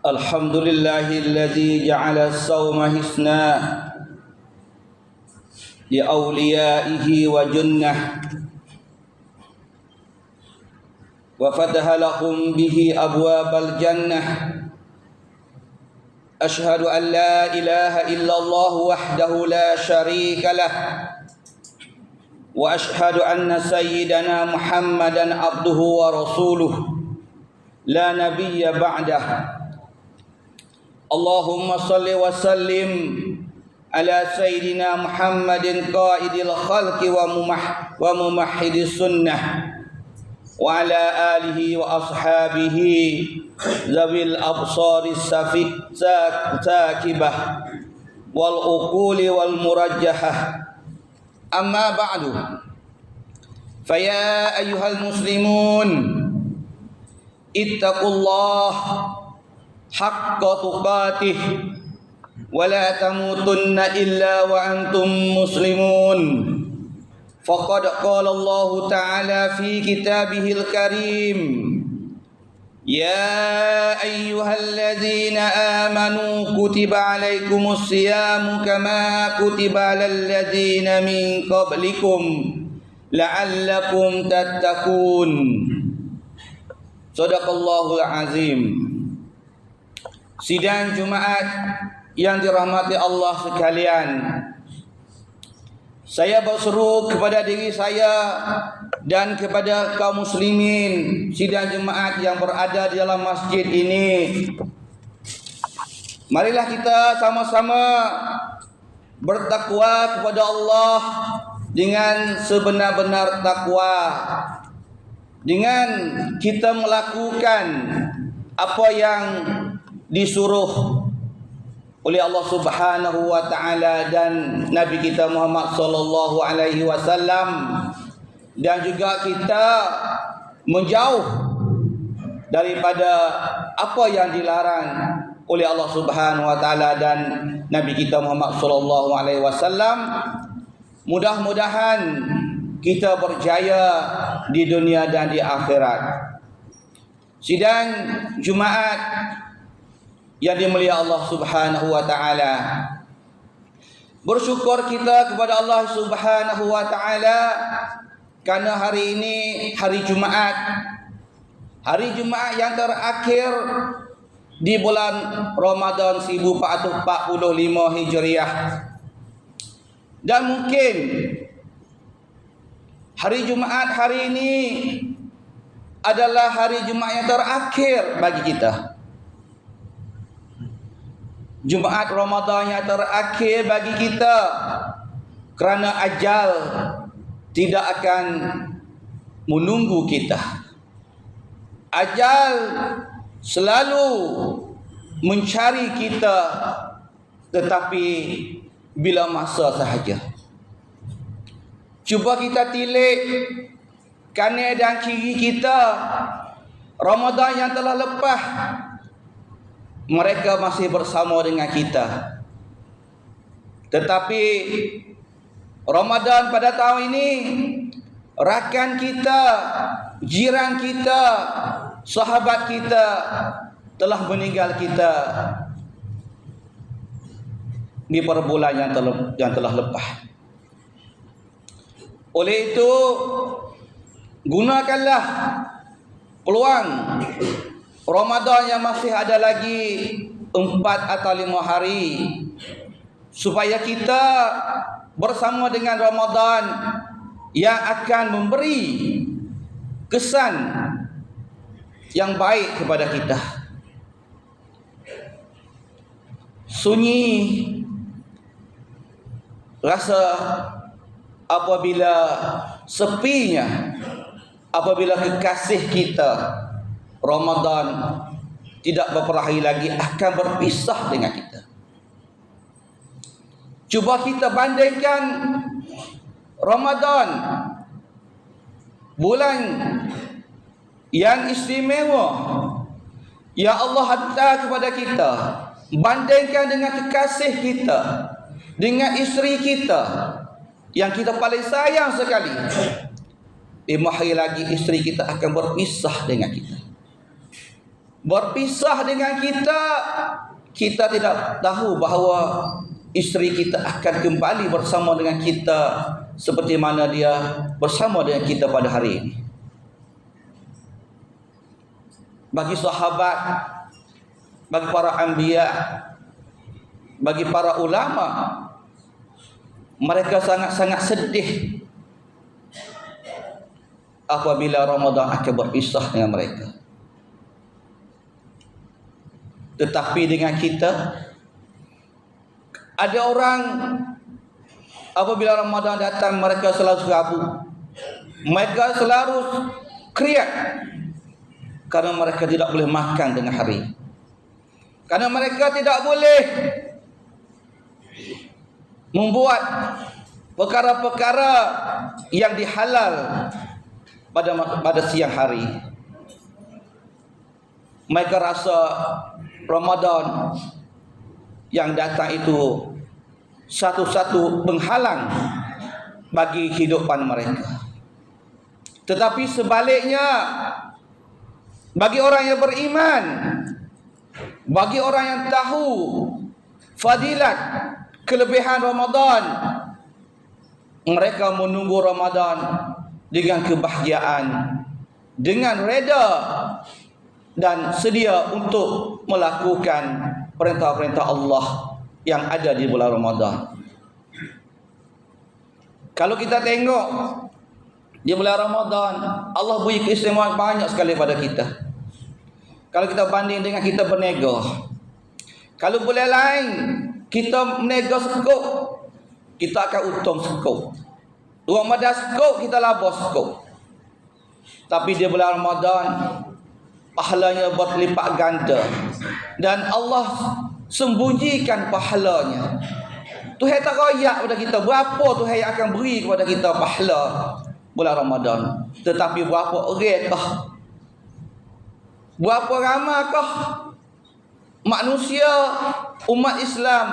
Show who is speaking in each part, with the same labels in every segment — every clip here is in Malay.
Speaker 1: الحمد لله الذي جعل الصوم حسنا لأوليائه وجنه وفتح لهم به أبواب الجنة. أشهد أن لا إله إلا الله وحده لا شريك له، وأشهد أن سيدنا محمدا عبده ورسوله لا نبي بعده. اللهم صل وسلم على سيدنا محمد قائد الخلق وممحد السنة، وعلى آله وأصحابه ذوي الأبصار الساكبة والعقول والمرجحة. أما بعد، فيا أيها المسلمون اتقوا الله حق تقاته ولا تموتن إلا وأنتم مسلمون. فقد قال الله تعالى في كتابه الكريم: يا أيها الذين آمنوا كتب عليكم الصيام كما كتب على الذين من قبلكم لعلكم تتقون. Sadaqallahul azim. Sidang Jumaat yang dirahmati Allah sekalian, saya berseru kepada diri saya dan kepada kaum muslimin sidang Jumaat yang berada di dalam masjid ini. Marilah kita sama-sama bertakwa kepada Allah dengan sebenar-benar takwa, dengan kita melakukan apa yang disuruh oleh Allah Subhanahu wa taala dan Nabi kita Muhammad sallallahu alaihi wasallam, dan juga kita menjauh daripada apa yang dilarang oleh Allah Subhanahu wa taala dan Nabi kita Muhammad sallallahu alaihi wasallam. Mudah-mudahan kita berjaya di dunia dan di akhirat. Sidang Jumaat yang dimuliakan Allah Subhanahu wa taala, bersyukur kita kepada Allah Subhanahu wa taala karena hari ini hari Jumaat, hari Jumaat yang terakhir di bulan Ramadan 1445 Hijriah. Dan mungkin hari Jumaat hari ini adalah hari Jumaat yang terakhir bagi kita. Jumaat Ramadan yang terakhir bagi kita, kerana ajal tidak akan menunggu kita. Ajal selalu mencari kita, tetapi bila masa sahaja. Cuba kita tilik kanan dan kiri kita. Ramadan yang telah lepas, mereka masih bersama dengan kita. Tetapi Ramadan pada tahun ini, rakan kita, jiran kita, sahabat kita telah meninggal kita di perbulan yang telah lepas. Oleh itu, gunakanlah peluang Ramadan yang masih ada lagi 4 atau 5 hari, supaya kita bersama dengan Ramadan yang akan memberi kesan yang baik kepada kita. Sunyi rasa apabila sepinya, apabila kekasih kita Ramadan tidak beberapa hari lagi akan berpisah dengan kita. Cuba kita bandingkan Ramadan, bulan yang istimewa yang Allah hantar kepada kita, bandingkan dengan kekasih kita, dengan isteri kita yang kita paling sayang sekali. 5 hari lagi isteri kita akan berpisah dengan kita. Berpisah dengan kita, kita tidak tahu bahawa isteri kita akan kembali bersama dengan kita seperti mana dia bersama dengan kita pada hari ini. Bagi sahabat, bagi para anbiya, bagi para ulama, mereka sangat-sangat sedih apabila Ramadan akan berpisah dengan mereka. Tetapi dengan kita, ada orang apabila Ramadan datang mereka selalu serabut, mereka selalu kriak karena mereka tidak boleh makan tengah hari, karena mereka tidak boleh membuat perkara-perkara yang dihalal pada siang hari. Mereka rasa Ramadan yang datang itu satu-satu penghalang bagi kehidupan mereka. Tetapi sebaliknya, bagi orang yang beriman, bagi orang yang tahu fadilat kelebihan Ramadan, mereka menunggu Ramadan dengan kebahagiaan, dengan reda dan sedia untuk melakukan perintah-perintah Allah yang ada di bulan Ramadan. Kalau kita tengok di bulan Ramadan, Allah beri keistimewaan banyak sekali pada kita. Kalau kita banding dengan kita berniaga, kalau bulan lain kita berniaga sekop, kita akan untung sekop. Ramadan sekop, kita laba sekop. Tapi di bulan Ramadan pahalanya berlipat ganda, dan Allah sembunyikan pahalanya. Tuhan tak royak pada kita berapa Tuhan yang akan beri kepada kita pahala bulan Ramadan. Tetapi berapa oratkah, berapa ramakah manusia umat Islam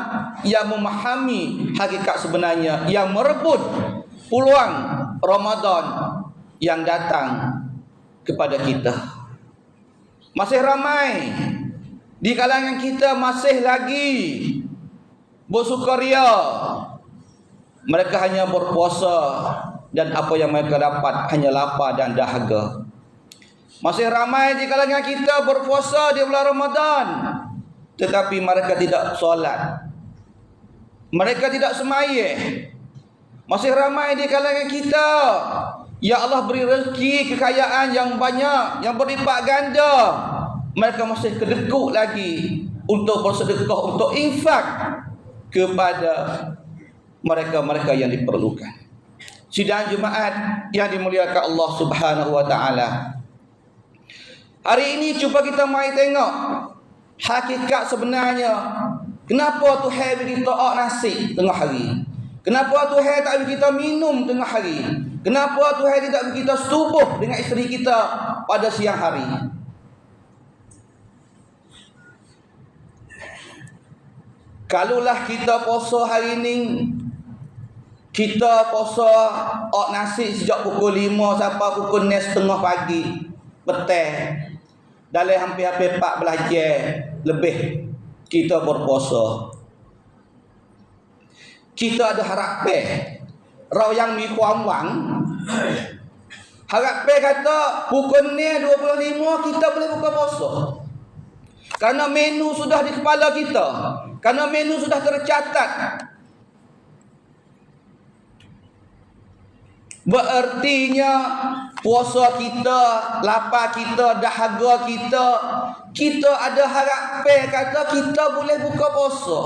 Speaker 1: yang memahami hakikat sebenarnya, yang merebut peluang Ramadan yang datang kepada kita. Masih ramai di kalangan kita masih lagi bersukaria. Mereka hanya berpuasa dan apa yang mereka dapat hanya lapar dan dahaga. Masih ramai di kalangan kita berpuasa di bulan Ramadan, tetapi mereka tidak solat, mereka tidak sembahyang. Masih ramai di kalangan kita, ya Allah beri rezeki kekayaan yang banyak, yang berlipat ganda, mereka masih kedekut lagi untuk bersedekah, untuk infak kepada mereka-mereka yang diperlukan. Sidang Jumaat yang dimuliakan Allah Subhanahu wa taala, hari ini cuba kita mari tengok hakikat sebenarnya. Kenapa Tuhan bagi kita nasi tengah hari? Kenapa Tuhan tak bagi kita minum tengah hari? Kenapa Tuhan tidak bagi kita setubuh dengan isteri kita pada siang hari? Kalaulah kita puasa hari ini, kita puasa nasi sejak pukul 5 sampai pukul 6.30 pagi, petang, dalam hampir-hampir 14 jam lebih kita berpuasa. Kita ada harapan yang mi kuang wang, harapan kata pukul 6.25 kita boleh buka puasa. Karena menu sudah di kepala kita, karena menu sudah tercatat. Berartinya puasa kita, lapar kita, dahaga kita, kita ada harapan kata kita boleh buka puasa.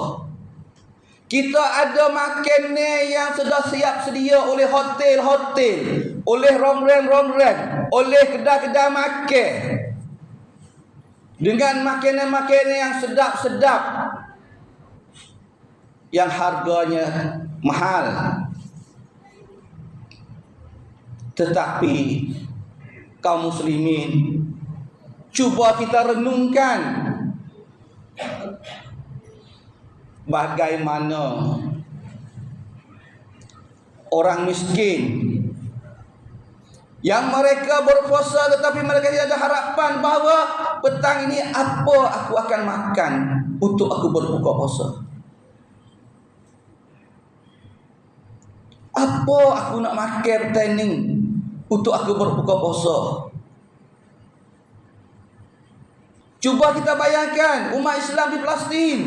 Speaker 1: Kita ada makanan yang sudah siap sedia oleh hotel-hotel, oleh rongreng-rongreng, oleh kedai-kedai makan. Dengan makanan-makanan yang sedap-sedap, yang harganya mahal. Tetapi kaum muslimin, cuba kita renungkan bagaimana orang miskin yang mereka berpuasa tetapi mereka tidak ada harapan bahawa petang ini apa aku akan makan untuk aku berbuka puasa. Apa aku nak makan petang ini untuk aku berbuka puasa. Cuba kita bayangkan umat Islam di Palestin,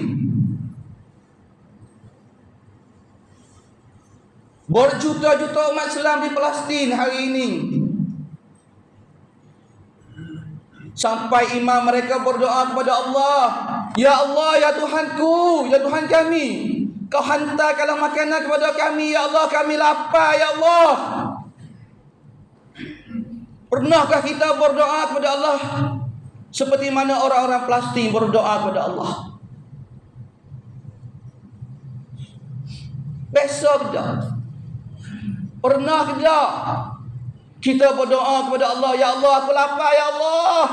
Speaker 1: berjuta-juta umat Islam di Palestin hari ini, sampai imam mereka berdoa kepada Allah, Ya Allah, ya Tuhanku, ya Tuhan kami, Kau hantarkanlah makanan kepada kami, Ya Allah, kami lapar, Ya Allah. Pernahkah kita berdoa kepada Allah seperti mana orang-orang Palestin berdoa kepada Allah? Besok dah. Pernah tidak kita berdoa kepada Allah, Ya Allah, aku lapar, Ya Allah.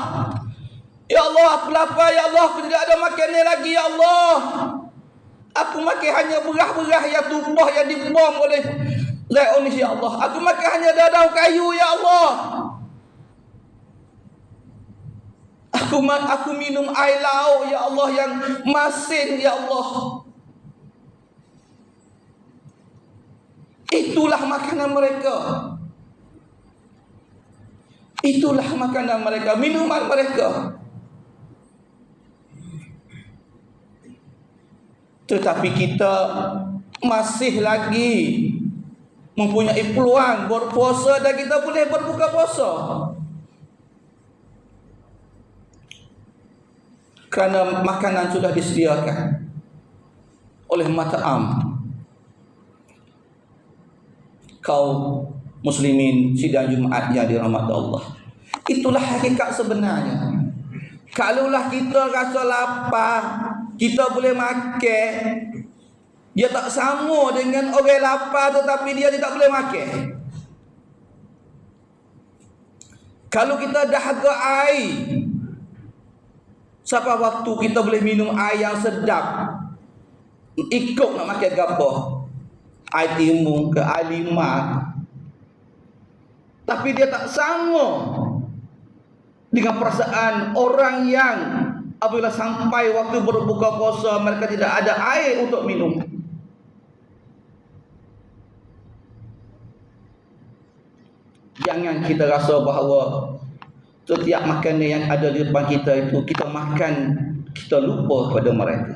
Speaker 1: Ya Allah, aku lapar, Ya Allah, aku tidak ada makanan lagi, Ya Allah. Aku makan hanya berah-berah yang tumpah, yang dibom oleh Zionis, Ya Allah. Aku makan hanya daun kayu, Ya Allah. Aku minum air laut, Ya Allah, yang masin, Ya Allah. Itulah makanan mereka. Itulah makanan mereka, minuman mereka. Tetapi kita masih lagi mempunyai peluang berpuasa dan kita boleh berbuka puasa. Kerana makanan sudah disediakan oleh mat'am. Kaum muslimin sidang Jumaat yang dirahmati Allah, itulah hakikat sebenarnya. Kalaulah kita rasa lapar, kita boleh makan. Dia tak sama dengan orang lapar tetapi dia tidak boleh makan. Kalau kita dahaga air, siapa waktu kita boleh minum air yang sedap, ikut nak makan gapo, air timun ke air limat. Tapi dia tak sama dengan perasaan orang yang apabila sampai waktu berbuka puasa mereka tidak ada air untuk minum. Jangan kita rasa bahawa setiap makanan yang ada di depan kita itu kita makan, kita lupa kepada mereka.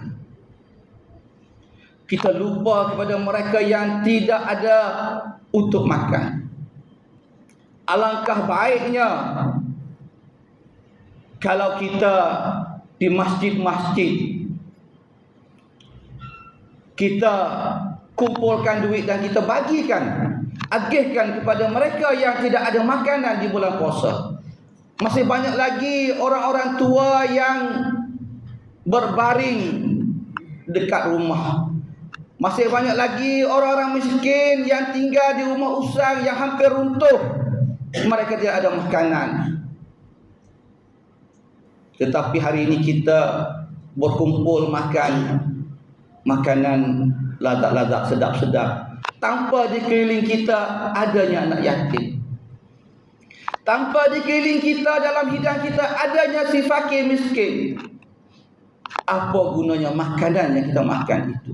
Speaker 1: Kita lupa kepada mereka yang tidak ada untuk makan. Alangkah baiknya kalau kita di masjid-masjid kita kumpulkan duit dan kita bagikan, agihkan kepada mereka yang tidak ada makanan di bulan puasa. Masih banyak lagi orang-orang tua yang berbaring dekat rumah. Masih banyak lagi orang-orang miskin yang tinggal di rumah usang yang hampir runtuh. Mereka tidak ada makanan. Tetapi hari ini kita berkumpul makan makanan lazat-lazat, sedap-sedap, tanpa di keliling kita adanya anak yatim, tanpa di keliling kita dalam hidang kita adanya si fakir miskin. Apa gunanya makanan yang kita makan itu?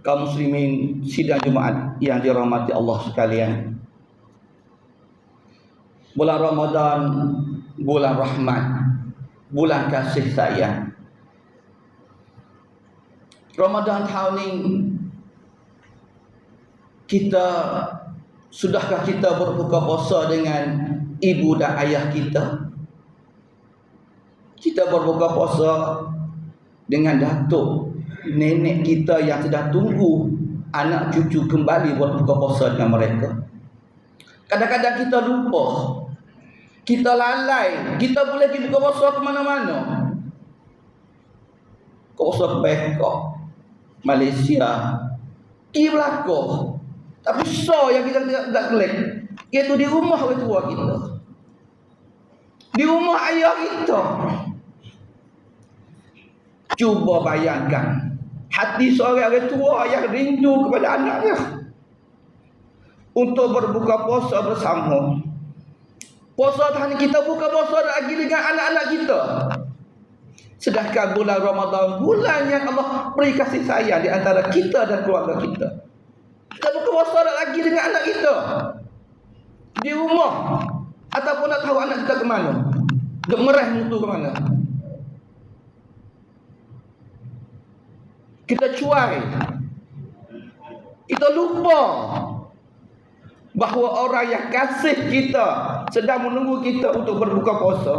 Speaker 1: Kaum muslimin sidang Jumaat yang dirahmati Allah sekalian, bulan Ramadan bulan rahmat, bulan kasih sayang. Ramadan tahun ini sudahkah kita berbuka puasa dengan ibu dan ayah kita? Kita berbuka puasa dengan datuk nenek kita yang sedang tunggu anak cucu kembali berbuka puasa dengan mereka. Kadang-kadang kita lupa, kita lalai, kita boleh pergi buka puasa ke mana-mana. Puasa ke Bangkok, Malaysia, pergi belakang. Tapi yang kita tidak kelek, iaitu di rumah orang tua kita, di rumah ayah kita. Cuba bayangkan hati seorang orang tua yang rindu kepada anaknya untuk berbuka puasa bersama. Puasa hanya kita buka puasa lagi dengan anak-anak kita. Sedangkan bulan Ramadan, bulan yang Allah beri kasih sayang di antara kita dan keluarga kita. Kita buka puasa lagi dengan anak kita di rumah, ataupun nak tahu anak kita ke mana, gemerah mutu ke mana. Kita cuai, kita lupa bahawa orang yang kasih kita sedang menunggu kita untuk berbuka puasa.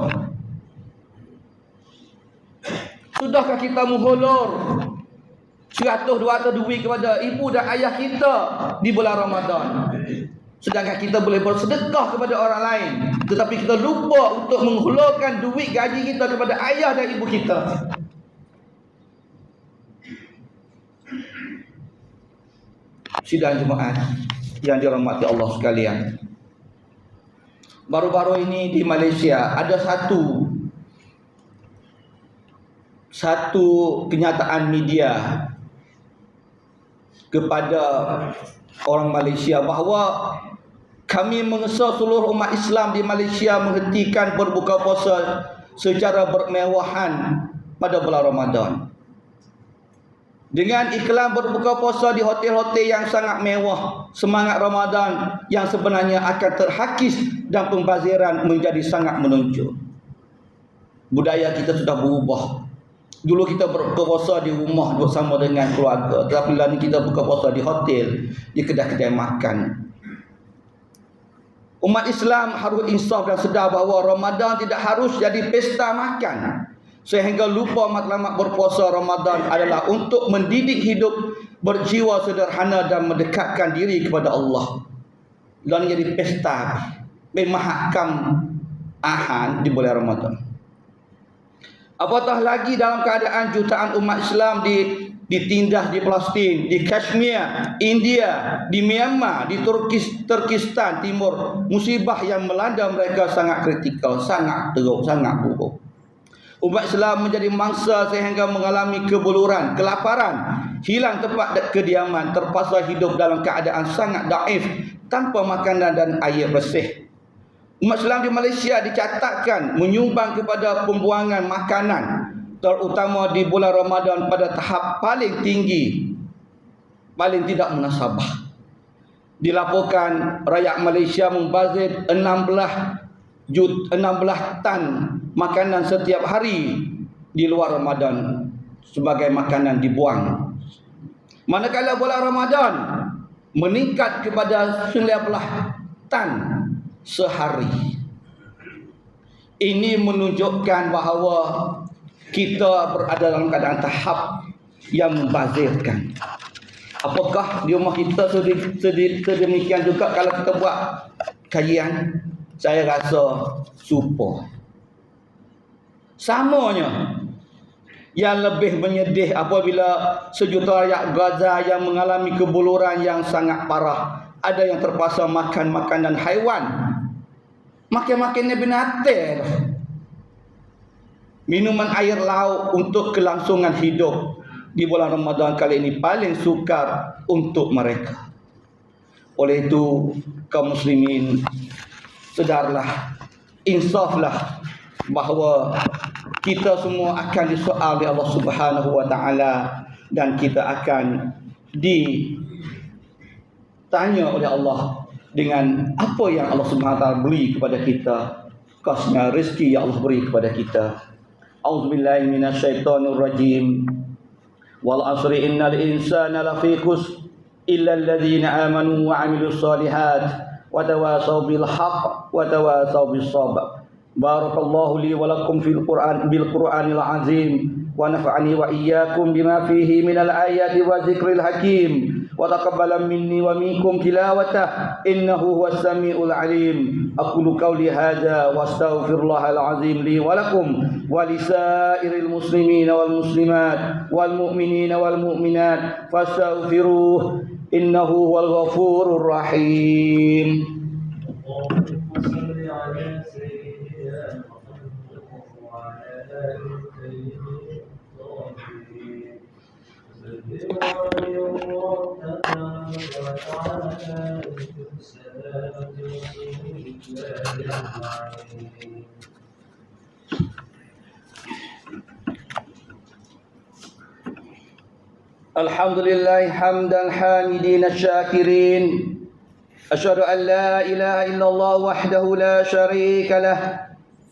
Speaker 1: Sudahkah kita menghulur 100-200 duit kepada ibu dan ayah kita di bulan Ramadan, sedangkan kita boleh bersedekah kepada orang lain, tetapi kita lupa untuk menghulurkan duit gaji kita kepada ayah dan ibu kita. Sidang jemaat yang dirahmati Allah sekalian, baru-baru ini di Malaysia ada satu kenyataan media kepada orang Malaysia bahawa kami mengesah seluruh umat Islam di Malaysia menghentikan berbuka puasa secara bermewahan pada bulan Ramadan, dengan iklan berbuka puasa di hotel-hotel yang sangat mewah. Semangat Ramadan yang sebenarnya akan terhakis dan pembaziran menjadi sangat menonjol. Budaya kita sudah berubah. Dulu kita berbuka puasa di rumah bersama dengan keluarga, tetapi lain kita buka puasa di hotel, di kedai-kedai makan. Umat Islam harus insaf dan sedar bahawa Ramadan tidak harus jadi pesta makan, sehingga lupa matlamat berpuasa Ramadan adalah untuk mendidik hidup berjiwa sederhana dan mendekatkan diri kepada Allah. Dan jadi pesta memahakam ahan di bulan Ramadan. Apatah lagi dalam keadaan jutaan umat Islam ditindas di Palestin, di Kashmir, India, di Myanmar, di Turkistan Timur. Musibah yang melanda mereka sangat kritikal, sangat teruk, sangat buruk. Umat Islam menjadi mangsa sehingga mengalami kebuluran, kelaparan, hilang tempat kediaman, terpaksa hidup dalam keadaan sangat daif, tanpa makanan dan air bersih. Umat Islam di Malaysia dicatatkan menyumbang kepada pembuangan makanan, terutama di bulan Ramadan pada tahap paling tinggi, paling tidak munasabah. Dilaporkan rakyat Malaysia membazir 16 tan makanan setiap hari di luar Ramadan sebagai makanan dibuang. Manakala bulan Ramadan meningkat kepada 19 tan sehari. Ini menunjukkan bahawa kita berada dalam keadaan tahap yang membazirkan. Apakah di rumah kita sedemikian juga kalau kita buat kajian? Saya rasa super. Samanya. Yang lebih menyedih apabila sejuta rakyat Gaza yang mengalami kebuluran yang sangat parah. Ada yang terpaksa makan makanan haiwan, makan-makannya binatang, minuman air laut untuk kelangsungan hidup di bulan Ramadan kali ini paling sukar untuk mereka. Oleh itu, kaum muslimin, sedarlah, insaflah bahawa kita semua akan disoal oleh Allah Subhanahu wa taala, dan kita akan ditanya oleh Allah dengan apa yang Allah Subhanahu wa taala beri kepada kita, khasnya rezeki yang Allah beri kepada kita. Auzubillahi minasyaitonir rajim. Wal asri innal insana lafi khusr illa alladhina amanu wa 'amilus solihat wa tawasaw bil haqq wa tawasaw bis sabr. Barakallahu li wa lakum bil Qur'anil azim wa nafa'ani wa iyyakum bima fihi minal ayati wa dzikril hakim wa taqabbala minni wa minkum tilawatah innahu huwas samiul alim. Aqulu qawli hadza wa astaghfirullahal azim li wa lakum wa lisairil muslimina wal muslimat wal mu'minina wal mu'minat fastaghfiruhu innahu huwal ghafurur rahim. Alhamdulillah hamdan hamidin syakirin. Asyhadu an la ilaha illallah wahdahu la syarika lah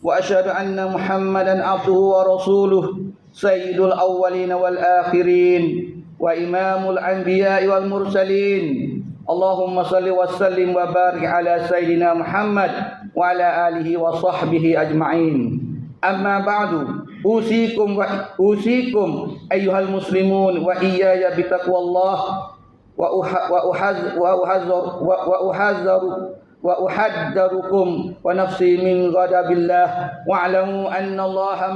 Speaker 1: wa asyhadu anna Muhammadan abduhu wa rasuluh sayyidul awwalin wal akhirin wa imamul anbiya'i wal mursalin. Allahumma salli wa sallim wa barik ala sayyidina Muhammad wa ala alihi wa sahbihi ajma'in. Amma ba'du, usikum ayyuhal muslimun wa iyaya bitaqwallah wa uhaddarukum wa nafsi min ghadabillah wa'lamu anna Allaha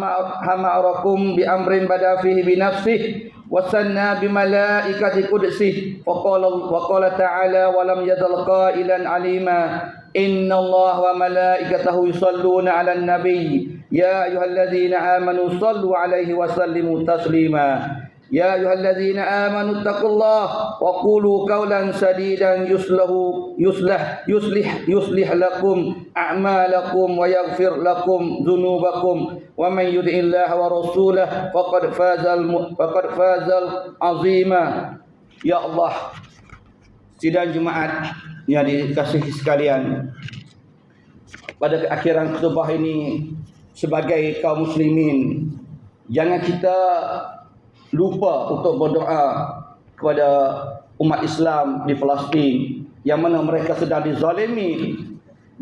Speaker 1: ma'arakum bi amrin bada fihi bi nafsihi wa sanna bi malaikati qudsihi wa qala ta'ala wa lam yazal qailan alima inna Allaha wa malaikatahu yusalluna 'alan nabiy ya ayyuhalladzina amanu sallu 'alaihi wa sallimu taslima. Ya ayyuhalladzina amanu taqullaha wa qulu qawlan sadidan yuslih lakum a'malakum wa yaghfir lakum dhunubakum wa man yuti'illaha wa rasulahu faqad fazal azima. Ya Allah, sidang Jumaat yang dikasihi sekalian, pada akhiran khutbah ini sebagai kaum muslimin, jangan kita lupa untuk berdoa kepada umat Islam di Palestin yang mana mereka sedang dizalimi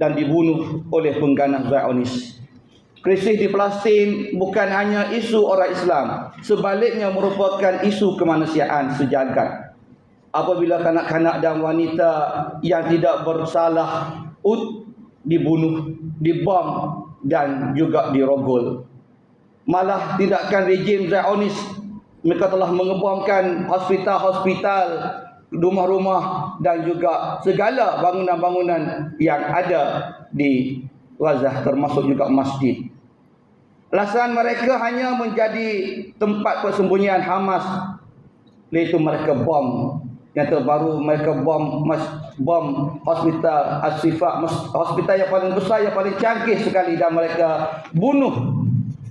Speaker 1: dan dibunuh oleh pengganas Zionis. Krisis di Palestin bukan hanya isu orang Islam, sebaliknya merupakan isu kemanusiaan sejagat. Apabila kanak-kanak dan wanita yang tidak bersalah dibunuh, dibom dan juga dirogol. Malah tindakan rejim Zionis, mereka telah mengebomkan hospital-hospital, rumah-rumah dan juga segala bangunan-bangunan yang ada di Gaza, termasuk juga masjid. Alasan mereka hanya menjadi tempat persembunyian Hamas, iaitu mereka bom. Yang terbaru mereka bom hospital As-Sifa, hospital yang paling besar, yang paling canggih sekali, dan mereka bunuh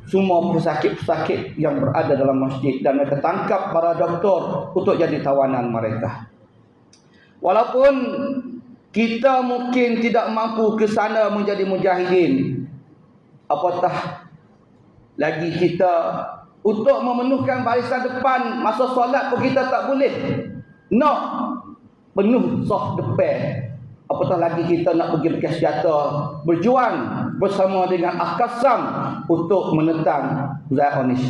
Speaker 1: semua pesakit-pesakit yang berada dalam masjid, dan mereka tangkap para doktor untuk jadi tawanan mereka. Walaupun kita mungkin tidak mampu ke sana menjadi mujahidin, apatah lagi kita untuk memenuhkan barisan depan masa solat pun kita tak boleh nak penuh saf depan. Apatah lagi kita nak pergi pakai senjata, berjuang bersama dengan Al-Qassam untuk menentang Zionis.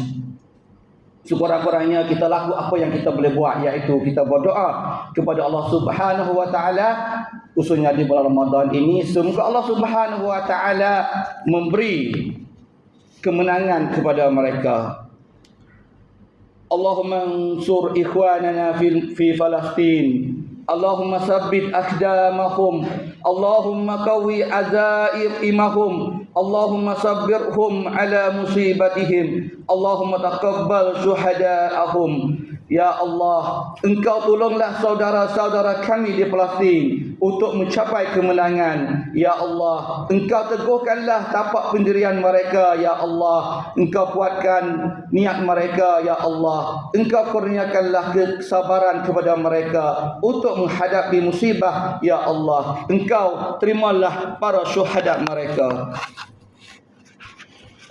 Speaker 1: Sekurang-kurangnya kita lakukan apa yang kita boleh buat, iaitu kita berdoa kepada Allah Subhanahu wa taala, khususnya di bulan Ramadan ini, semoga Allah Subhanahu wa taala memberi kemenangan kepada mereka. Allahumma ansur ikhwanana fi Palestin. Allahumma sabbit aqdamahum. Allahumma qawi azaimahum. Allahumma sabbirhum ala musibatihim. Allahumma taqabbal syuhada'ahum. Ya Allah, Engkau tolonglah saudara-saudara kami di Palestin untuk mencapai kemenangan. Ya Allah, Engkau teguhkanlah tapak pendirian mereka. Ya Allah, Engkau kuatkan niat mereka. Ya Allah, Engkau kurniakanlah kesabaran kepada mereka untuk menghadapi musibah. Ya Allah, Engkau terimalah para syuhada mereka.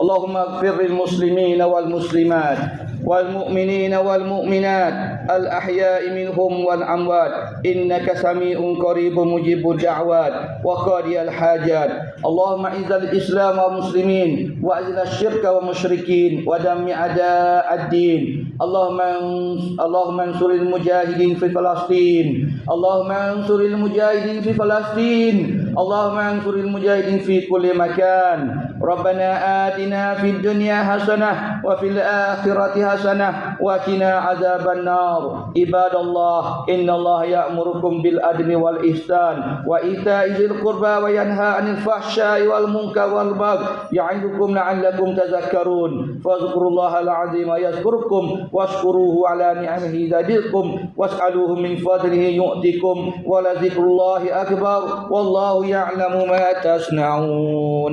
Speaker 1: اللهم اغفر للمسلمين والمسلمات والمؤمنين والمؤمنات الأحياء منهم والأموات إنك سميع قريب مجيب الدعوات وقاضي الحاجات. اللهم اعز الإسلام والمسلمين وأذل الشرك والمشركين ودمر أعداء الدين. اللهم انصر المجاهدين في فلسطين. اللهم انصر المجاهدين في فلسطين. اللهم انصر المجاهدين في كل مكان. ربنا آتنا في الدنيا حسنة وفي الآخرة حسنة وقنا عذاب النار. عباد الله إن الله يأمركم بالعدل والإحسان وإيتاء ذي القربى وينهى عن الفحشاء والمنكر والبغي يعظكم لعلكم تذكرون. فاذكروا الله العظيم يذكركم واشكروه على نعمه يزدكم واسألوه من فضله يؤتكم ولذكر الله أكبر والله يعلم ما تصنعون.